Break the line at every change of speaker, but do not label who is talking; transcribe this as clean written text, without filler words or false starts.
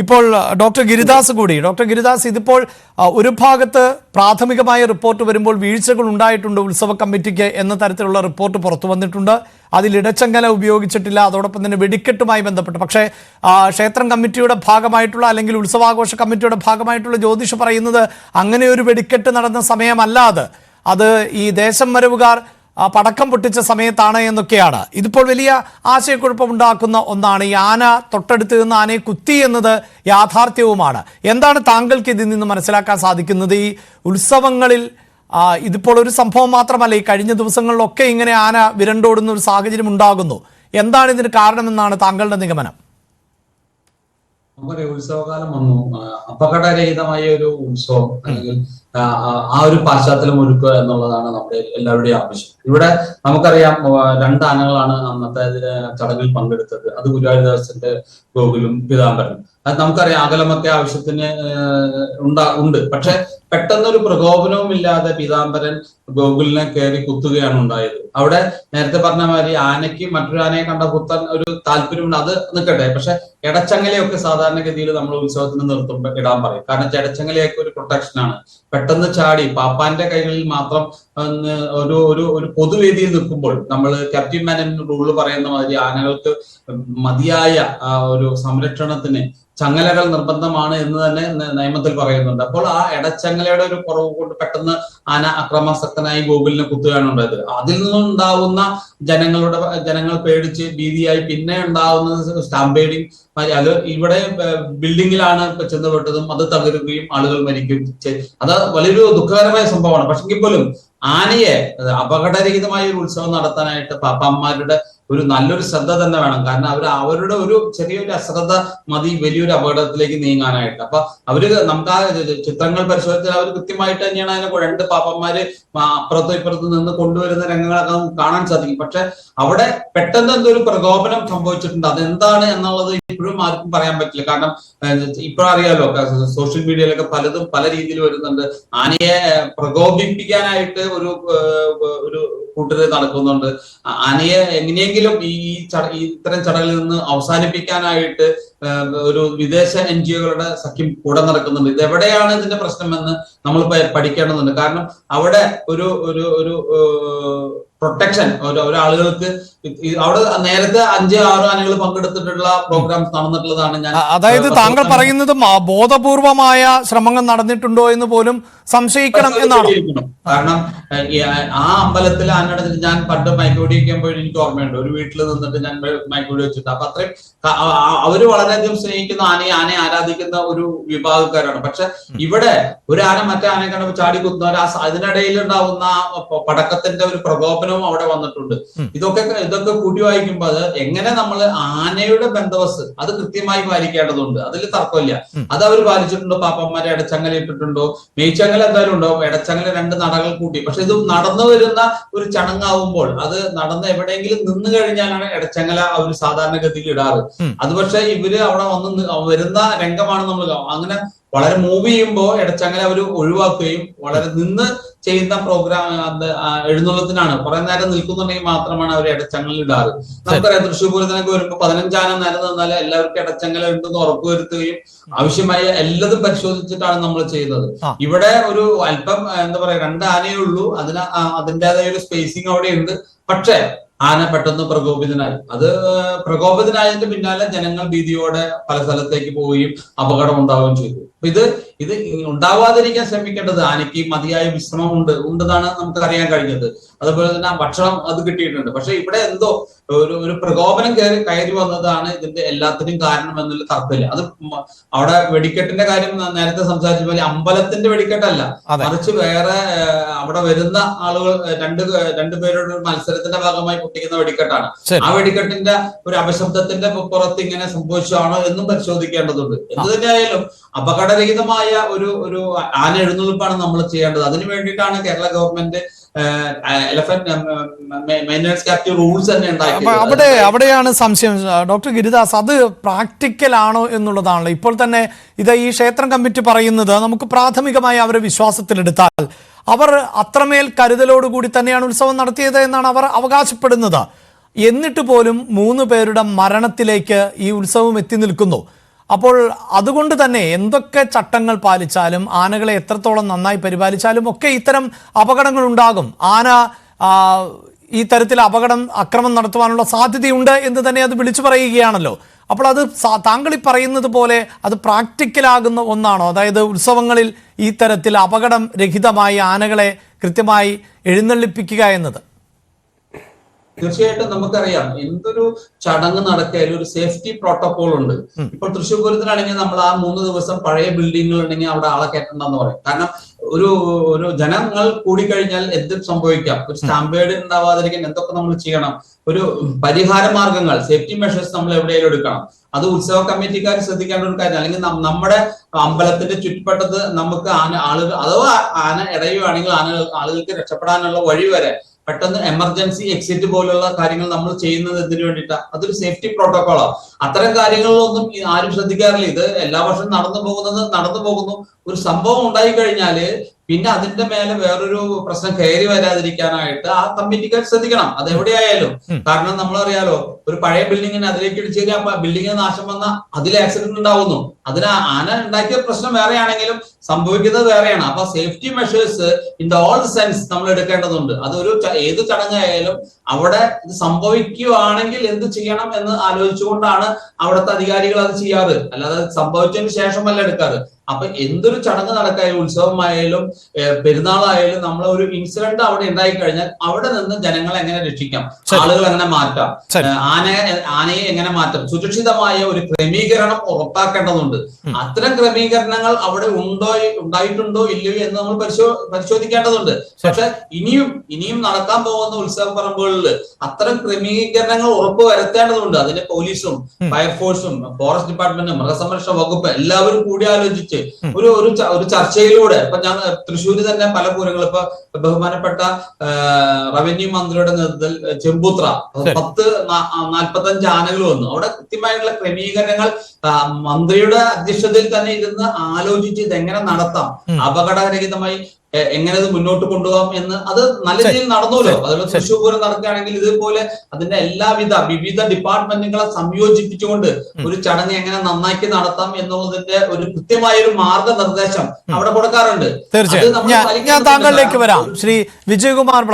ഇപ്പോൾ ഡോക്ടർ ഗിരിദാസ് ഇതിപ്പോൾ ഒരു ഭാഗത്ത് പ്രാഥമികമായ റിപ്പോർട്ട് വരുമ്പോൾ വീഴ്ചകൾ ഉണ്ടായിട്ടുണ്ട് ഉത്സവ കമ്മിറ്റിക്ക് എന്ന തരത്തിലുള്ള റിപ്പോർട്ട് പുറത്തു വന്നിട്ടുണ്ട്. അതിൽ ഇടച്ചങ്ങല ഉപയോഗിച്ചിട്ടില്ല, അതോടൊപ്പം തന്നെ വെടിക്കെട്ടുമായി ബന്ധപ്പെട്ട്. പക്ഷേ ക്ഷേത്രം കമ്മിറ്റിയുടെ ഭാഗമായിട്ടുള്ള അല്ലെങ്കിൽ ഉത്സവാഘോഷ കമ്മിറ്റിയുടെ ഭാഗമായിട്ടുള്ള ജ്യോതിഷ് പറയുന്നത് അങ്ങനെ ഒരു വെടിക്കെട്ട് നടന്ന സമയമല്ലാതെ അത് ഈ ദേശം വരവുകാർ പടക്കം പൊട്ടിച്ച സമയത്താണ് എന്നൊക്കെയാണ്. ഇതിപ്പോൾ വലിയ ആശയക്കുഴപ്പമുണ്ടാക്കുന്ന ഒന്നാണ്. ഈ ആന തൊട്ടടുത്ത് നിന്ന് ആനയെ കുത്തി എന്നത് യാഥാർത്ഥ്യവുമാണ്. എന്താണ് താങ്കൾക്ക് ഇതിൽ നിന്ന് മനസ്സിലാക്കാൻ സാധിക്കുന്നത്? ഈ ഉത്സവങ്ങളിൽ ഇതിപ്പോൾ ഒരു സംഭവം മാത്രമല്ല, ഈ കഴിഞ്ഞ ദിവസങ്ങളിലൊക്കെ ഇങ്ങനെ ആന വിരണ്ടോടുന്ന ഒരു സാഹചര്യം ഉണ്ടാകുന്നു. എന്താണ് ഇതിന് കാരണമെന്നാണ് താങ്കളുടെ നിഗമനം?
നമുക്കറിയാം, ഉത്സവകാലം വന്നു, അപകടരഹിതമായ ഒരു ഉത്സവം അല്ലെങ്കിൽ ആ ഒരു പശ്ചാത്തലം ഒരുക്കുക എന്നുള്ളതാണ് നമ്മുടെ എല്ലാവരുടെയും ആവശ്യം. ഇവിടെ നമുക്കറിയാം, 2 ആനകളാണ് അന്നത്തെ ചടങ്ങിൽ പങ്കെടുത്തത്. അത് ഗുരുവായൂർദാസിന്റെ ഗോകുലും പീതാംബരനും. അത് നമുക്കറിയാം, അകലമൊക്കെ ആവശ്യത്തിന് ഉണ്ട്. പക്ഷെ പെട്ടെന്നൊരു പ്രകോപനവും ഇല്ലാതെ പീതാംബരൻ ഗോകുലിനെ കയറി കുത്തുകയാണ് ഉണ്ടായത്. അവിടെ നേരത്തെ പറഞ്ഞ മാതിരി ആനയ്ക്ക് മറ്റൊരു ആനയെ കണ്ട കുത്താൻ ഒരു താല്പര്യമുണ്ട്, അത് നിൽക്കട്ടെ. പക്ഷെ ഇടച്ചങ്ങലയൊക്കെ സാധാരണഗതിയിൽ നമ്മൾ ഉത്സവത്തിന് നിർത്തുമ്പോൾ ഇടാൻ പറയും. കാരണം ഇടച്ചങ്ങലയൊക്കെ ഒരു പ്രൊട്ടക്ഷനാണ്. പെട്ടെന്ന് ചാടി പാപ്പാന്റെ കൈകളിൽ മാത്രം ഒരു പൊതുവേദിയിൽ നിൽക്കുമ്പോൾ നമ്മൾ ക്യാപ്റ്റൻ മാനൻ റൂള് പറയുന്ന മാതിരി ആനകൾക്ക് മതിയായ ഒരു സംരക്ഷണത്തിന് ചങ്ങലകൾ നിർബന്ധമാണ് എന്ന് തന്നെ നിയമത്തിൽ പറയുന്നുണ്ട്. അപ്പോൾ ആ ഇടച്ചങ്ങലയുടെ ഒരു കുറവ് കൊണ്ട് പെട്ടെന്ന് ആന അക്രമാസക്തനായി ഗോകുലിനെ കുത്തുകയാണ് ഉണ്ടായത്. അതിൽ നിന്നുണ്ടാവുന്ന ജനങ്ങൾ പേടിച്ച് ഭീതിയായി പിന്നെ ഉണ്ടാവുന്നത് സ്റ്റാമ്പേഡിങ്. അത് ഇവിടെ ബിൽഡിങ്ങിലാണ് ചെന്നുപെട്ടതും അത് തകരുകയും ആളുകൾ മരിക്കുകയും അത് വലിയൊരു ദുഃഖകരമായ സംഭവമാണ്. പക്ഷെങ്കിൽ പോലും ആനയെ അപകടരഹിതമായ ഒരു ഉത്സവം നടത്താനായിട്ട് പാപ്പാന്മാരുടെ ഒരു നല്ലൊരു ശ്രദ്ധ തന്നെ വേണം. കാരണം അവരുടെ ഒരു ചെറിയൊരു അശ്രദ്ധ മതി വലിയൊരു അപകടത്തിലേക്ക് നീങ്ങാനായിട്ട്. അപ്പൊ നമുക്ക് ആ ചിത്രങ്ങൾ പരിശോധിച്ചാൽ അവർ കൃത്യമായിട്ട് തന്നെയാണ് അതിനെ 2 പാപ്പന്മാര് അപ്പുറത്തും ഇപ്പുറത്തും നിന്ന് കൊണ്ടുവരുന്ന രംഗങ്ങളൊക്കെ നമുക്ക് കാണാൻ സാധിക്കും. പക്ഷെ അവിടെ പെട്ടെന്ന് എന്തൊരു പ്രകോപനം സംഭവിച്ചിട്ടുണ്ട്. അതെന്താണ് എന്നുള്ളത് ഇപ്പോഴും ആർക്കും പറയാൻ പറ്റില്ല. കാരണം ഇപ്പോഴും അറിയാലോ, സോഷ്യൽ മീഡിയയിലൊക്കെ പലതും പല രീതിയിൽ വരുന്നുണ്ട്. ആനയെ പ്രകോപിപ്പിക്കാനായിട്ട് ഒരു കൂട്ടര് നടക്കുന്നുണ്ട്. ആനയെ എങ്ങനെയെങ്കിലും ഇത്തരം ചടങ്ങിൽ നിന്ന് അവസാനിപ്പിക്കാനായിട്ട് ഒരു വിദേശ NGO-കളുടെ സഖ്യം കൂടെ നടക്കുന്നുണ്ട്. ഇതെവിടെയാണ് ഇതിന്റെ പ്രശ്നമെന്ന് നമ്മൾ പഠിക്കേണ്ടതുണ്ട്. കാരണം അവിടെ ഒരു പ്രൊട്ടക്ഷൻ ഒരാളുകൾക്ക് അവിടെ നേരത്തെ 5-6 ആനകൾ പങ്കെടുത്തിട്ടുള്ള പ്രോഗ്രാംസ് നടന്നിട്ടുള്ളതാണ്. ഞാൻ
അതായത് താങ്കൾ പറയുന്നത് ബോധപൂർവമായ ശ്രമങ്ങൾ നടന്നിട്ടുണ്ടോ എന്ന് പോലും സംശയിക്കണം എന്നാണ്.
കാരണം ആ അമ്പലത്തിൽ ആനടച്ചിട്ട് ഞാൻ പണ്ട് മൈക്കോടി വയ്ക്കുമ്പോൾ എനിക്ക് ഓർമ്മയുണ്ട്, ഒരു വീട്ടിൽ നിന്നിട്ട് ഞാൻ മൈക്കോടി വെച്ചിട്ട്. അപ്പൊ അത്രയും അവര് വളരെയധികം സ്നേഹിക്കുന്ന ആനയെ ആരാധിക്കുന്ന ഒരു വിഭാഗക്കാരാണ്. പക്ഷെ ഇവിടെ ഒരു ആന മറ്റേ ആനയെ കണ്ടപ്പോൾ ചാടി കുത്തുന്നവർ അതിനിടയിൽ ഉണ്ടാവുന്ന പടക്കത്തിന്റെ ഒരു പ്രകോപനവും അവിടെ വന്നിട്ടുണ്ട്. ഇതൊക്കെ കൂട്ടി വായിക്കുമ്പോൾ അത് എങ്ങനെ നമ്മൾ ആനയുടെ ബന്ദോബസ്ത് അത് കൃത്യമായി പാലിക്കേണ്ടതുണ്ട്. അതിൽ തർക്കമില്ല. അത് അവർ പാലിച്ചിട്ടുണ്ടോ? പാപ്പന്മാരെ ഇടച്ചങ്ങല ഇട്ടിട്ടുണ്ടോ? മെയ്ച്ചങ്ങല എന്തായാലും ഉണ്ടാവും. ഇടച്ചങ്ങല 2 നടകൾ കൂട്ടി. പക്ഷെ ഇത് നടന്നു വരുന്ന ഒരു ചടങ്ങാവുമ്പോൾ അത് നടന്ന് എവിടെയെങ്കിലും നിന്ന് കഴിഞ്ഞാലാണ് ഇടച്ചങ്ങല അവർ സാധാരണഗതിയിൽ ഇടാറ്. അത് പക്ഷെ ഇവര് അവിടെ വരുന്ന രംഗമാണ് നമ്മൾ അങ്ങനെ വളരെ മൂവ് ചെയ്യുമ്പോൾ ഇടച്ചങ്ങല അവർ ഒഴിവാക്കുകയും വളരെ നിന്ന് ചെയ്യുന്ന പ്രോഗ്രാം എഴുന്നള്ളത്തിനാണ് കുറെ നേരം നിൽക്കുന്നുണ്ടെങ്കിൽ മാത്രമാണ് അവർ ഇടച്ചങ്ങല ഇടാറ്. നമുക്കറിയാം, തൃശ്ശൂർ പൂരത്തിനൊക്കെ വരുമ്പോൾ 15 ആന നിരന്ന് നിന്നാൽ എല്ലാവർക്കും ഇടച്ചങ്ങല ഉണ്ടെന്ന് ഉറപ്പുവരുത്തുകയും ആവശ്യമായ എല്ലാതും പരിശോധിച്ചിട്ടാണ് നമ്മൾ ചെയ്യുന്നത്. ഇവിടെ ഒരു അല്പം എന്താ പറയാ, 2 ആനയേ ഉള്ളൂ. അതിൻ്റെതായ ഒരു സ്പേസിങ് അവിടെ ഉണ്ട്. പക്ഷേ ആന പെട്ടെന്ന് പ്രകോപിതനായി. പ്രകോപിതനായതിന്റെ പിന്നാലെ ജനങ്ങൾ ഭീതിയോടെ പല സ്ഥലത്തേക്ക് പോവുകയും അപകടം ഉണ്ടാവുകയും ചെയ്തു. ഇത് ഉണ്ടാവാതിരിക്കാൻ ശ്രമിക്കേണ്ടത് ആനയ്ക്ക് മതിയായ വിശ്രമം ഉണ്ടെന്നാണ് നമുക്ക് അറിയാൻ കഴിഞ്ഞത്. അതുപോലെ തന്നെ ഭക്ഷണം അത് കിട്ടിയിട്ടുണ്ട്. പക്ഷെ ഇവിടെ എന്തോ ഒരു പ്രകോപനം കയറി വന്നതാണ് ഇതിന്റെ എല്ലാത്തിനും കാരണം എന്നുള്ള തർക്കമില്ല. അത് അവിടെ വെടിക്കെട്ടിന്റെ കാര്യം നേരത്തെ സംസാരിച്ച പോലെ അമ്പലത്തിന്റെ വെടിക്കെട്ടല്ല, മറിച്ച് വേറെ അവിടെ വരുന്ന ആളുകൾ രണ്ടുപേരുടെ മത്സരത്തിന്റെ ഭാഗമായി പൊട്ടിക്കുന്ന വെടിക്കെട്ടാണ്. ആ വെടിക്കെട്ടിന്റെ ഒരു അപശബ്ദത്തിന്റെ പുറത്ത് ഇങ്ങനെ സംഭവിച്ചതാണോ എന്നും പരിശോധിക്കേണ്ടതുണ്ട്. എന്ത് തന്നെയായാലും അപകടരഹിതമായ ഒരു ആന എഴുന്നള്ളിപ്പാണ് നമ്മൾ ചെയ്യേണ്ടത്. അതിനു വേണ്ടിയിട്ടാണ് കേരള ഗവൺമെന്റ് റൂൾസ് തന്നെ ഉണ്ടാക്കിയത്.
അവിടെയാണ് സംശയം ഡോക്ടർ ഗിരിദാസ്. അത് പ്രാക്ടിക്കൽ ആണോ എന്നുള്ളതാണല്ലോ. ഇപ്പോൾ തന്നെ ഈ ക്ഷേത്രം കമ്മിറ്റി പറയുന്നത് നമുക്ക് പ്രാഥമികമായി അവരെ വിശ്വാസത്തിലെടുത്താൽ അവർ അത്രമേൽ കരുതലോടുകൂടി തന്നെയാണ് ഉത്സവം നടത്തിയത് എന്നാണ് അവർ അവകാശപ്പെടുന്നത്. എന്നിട്ട് പോലും 3 പേരുടെ മരണത്തിലേക്ക് ഈ ഉത്സവം എത്തി നിൽക്കുന്നു. അപ്പോൾ അതുകൊണ്ട് തന്നെ എന്തൊക്കെ ചട്ടങ്ങൾ പാലിച്ചാലും ആനകളെ എത്രത്തോളം നന്നായി പരിപാലിച്ചാലും ഒക്കെ ഇത്തരം അപകടങ്ങൾ ഉണ്ടാകും. ആന ഈ തരത്തിൽ അക്രമം നടത്തുവാനുള്ള സാധ്യതയുണ്ട് എന്ന് തന്നെ അത് വിളിച്ചു പറയുകയാണല്ലോ. അപ്പോൾ അത് താങ്കൾ ഈ പറയുന്നത് പോലെ അത് പ്രാക്ടിക്കലാകുന്ന ഒന്നാണോ? അതായത് ഉത്സവങ്ങളിൽ ഈ തരത്തിൽ അപകടം രഹിതമായി ആനകളെ കൃത്യമായി എഴുന്നള്ളിപ്പിക്കുക എന്നത്?
തീർച്ചയായിട്ടും നമുക്കറിയാം, എന്തൊരു ചടങ്ങ് നടത്തിയാലും ഒരു സേഫ്റ്റി പ്രോട്ടോകോൾ ഉണ്ട്. ഇപ്പോൾ തൃശ്ശൂർ പൂരത്തിലാണെങ്കിൽ നമ്മൾ ആ 3 ദിവസം പഴയ ബിൽഡിങ്ങുകൾ ഉണ്ടെങ്കിൽ അവിടെ ആളെ കയറ്റണ്ടെന്ന് പറയും. കാരണം ഒരു ജനങ്ങൾ കൂടിക്കഴിഞ്ഞാൽ എന്തും സംഭവിക്കാം. ഒരു സ്റ്റാമ്പേഡ് ഉണ്ടാവാതിരിക്കാൻ എന്തൊക്കെ നമ്മൾ ചെയ്യണം, ഒരു പരിഹാര മാർഗങ്ങൾ, സേഫ്റ്റി മെഷേഴ്സ് നമ്മൾ എവിടെയെങ്കിലും എടുക്കണം. അത് ഉത്സവ കമ്മിറ്റിക്കാർ ശ്രദ്ധിക്കേണ്ട ഒരു കാര്യം. അല്ലെങ്കിൽ നമ്മുടെ അമ്പലത്തിന്റെ ചുറ്റുവട്ടത്ത് നമുക്ക് ആളുകൾ അഥവാ ആന ഇടയുവാണെങ്കിൽ ആളുകൾക്ക് രക്ഷപ്പെടാനുള്ള വഴി വരെ പെട്ടെന്ന് എമർജൻസി എക്സിറ്റ് പോലുള്ള കാര്യങ്ങൾ നമ്മൾ ചെയ്യുന്നത് എന്തിനു വേണ്ടിയിട്ടാണ്? അതൊരു സേഫ്റ്റി പ്രോട്ടോകോളാണ്. അത്തരം കാര്യങ്ങളിലൊന്നും ആരും ശ്രദ്ധിക്കാറില്ല. ഇത് എല്ലാ വർഷവും നടന്നു പോകുന്നു. ഒരു സംഭവം ഉണ്ടായി കഴിഞ്ഞാല് പിന്നെ അതിന്റെ മേലെ വേറൊരു പ്രശ്നം കയറി വരാതിരിക്കാനായിട്ട് ആ കമ്മിറ്റിക്കാർ ശ്രദ്ധിക്കണം, അതെവിടെയായാലും. കാരണം നമ്മളറിയാലോ, ഒരു പഴയ ബിൽഡിങ്ങിന് അതിലേക്ക് ഇടിച്ചു കഴിഞ്ഞാൽ അപ്പൊ ബിൽഡിങ്ങിന് നാശം വന്ന അതിൽ ആക്സിഡന്റ് ഉണ്ടാവുന്നു. അതിന് ആന ഉണ്ടാക്കിയ പ്രശ്നം വേറെയാണെങ്കിലും സംഭവിക്കുന്നത് വേറെയാണ്. അപ്പൊ safety measures in the all sense നമ്മൾ എടുക്കേണ്ടതുണ്ട്. അതൊരു ഏത് ചടങ്ങായാലും അവിടെ ഇത് സംഭവിക്കുകയാണെങ്കിൽ എന്ത് ചെയ്യണം എന്ന് ആലോചിച്ചുകൊണ്ടാണ് അവിടുത്തെ അധികാരികൾ അത് ചെയ്യാറ്. അല്ലാതെ സംഭവിച്ചതിന് ശേഷമല്ല എടുക്കാറ്. അപ്പൊ എന്തൊരു ചടങ്ങ് നടക്കായാലും, ഉത്സവമായാലും പെരുന്നാളായാലും, നമ്മൾ ഒരു ഇൻസിഡന്റ് അവിടെ ഉണ്ടായി കഴിഞ്ഞാൽ അവിടെ നിന്ന് ജനങ്ങളെ എങ്ങനെ രക്ഷിക്കാം, ആളുകൾ എങ്ങനെ മാറ്റാം, ആനയെ എങ്ങനെ മാറ്റാം, സുരക്ഷിതമായ ഒരു ക്രമീകരണം ഉറപ്പാക്കേണ്ടതുണ്ട്. അത്തരം ക്രമീകരണങ്ങൾ അവിടെ ഉണ്ടായിട്ടുണ്ടോ ഇല്ലയോ എന്ന് നമ്മൾ പരിശോധിക്കേണ്ടതുണ്ട്. പക്ഷെ ഇനിയും നടക്കാൻ പോകുന്ന ഉത്സവ പറമ്പുകളിൽ അത്തരം ക്രമീകരണങ്ങൾ ഉറപ്പ് വരുത്തേണ്ടതുണ്ട്. അതിന് പോലീസും ഫയർഫോഴ്സും ഫോറസ്റ്റ് ഡിപ്പാർട്ട്മെന്റും മൃഗസംരക്ഷണ വകുപ്പ് എല്ലാവരും കൂടി ആലോചിച്ച് ഒരു ചർച്ചയിലൂടെ, ഇപ്പൊ ഞാൻ തൃശ്ശൂര് തന്നെ പല പൂരങ്ങൾ, ഇപ്പൊ ബഹുമാനപ്പെട്ട റവന്യൂ മന്ത്രിയുടെ നേതൃത്വത്തിൽ ചെമ്പൂത്ര 45 ആനകൾ വന്നു. അവിടെ കൃത്യമായിട്ടുള്ള ക്രമീകരണങ്ങൾ മന്ത്രിയുടെ അധ്യക്ഷതയിൽ തന്നെ ഇരുന്ന് ആലോചിച്ച് ഇതെങ്ങനെ നടത്താം, അപകടരഹിതമായി എങ്ങനെ ഇത് മുന്നോട്ട് കൊണ്ടുപോകാം എന്ന് അത് നല്ല രീതിയിൽ നടന്നല്ലോ. അതുപോലെ തൃശ്ശൂർ പൂരം നടക്കുകയാണെങ്കിൽ ഇതുപോലെ അതിന്റെ വിവിധ ഡിപ്പാർട്ട്മെന്റുകളെ സംയോജിപ്പിച്ചുകൊണ്ട് ഒരു ചടങ്ങ് എങ്ങനെ നന്നാക്കി നടത്താം എന്നുള്ളതിന്റെ ഒരു കൃത്യമായ ഒരു മാർഗനിർദ്ദേശം അവിടെ കൊടുക്കാറുണ്ട്.
തീർച്ചയായും ഞാൻ താങ്കളിലേക്ക് വരാം. ശ്രീ വിജയകുമാർ.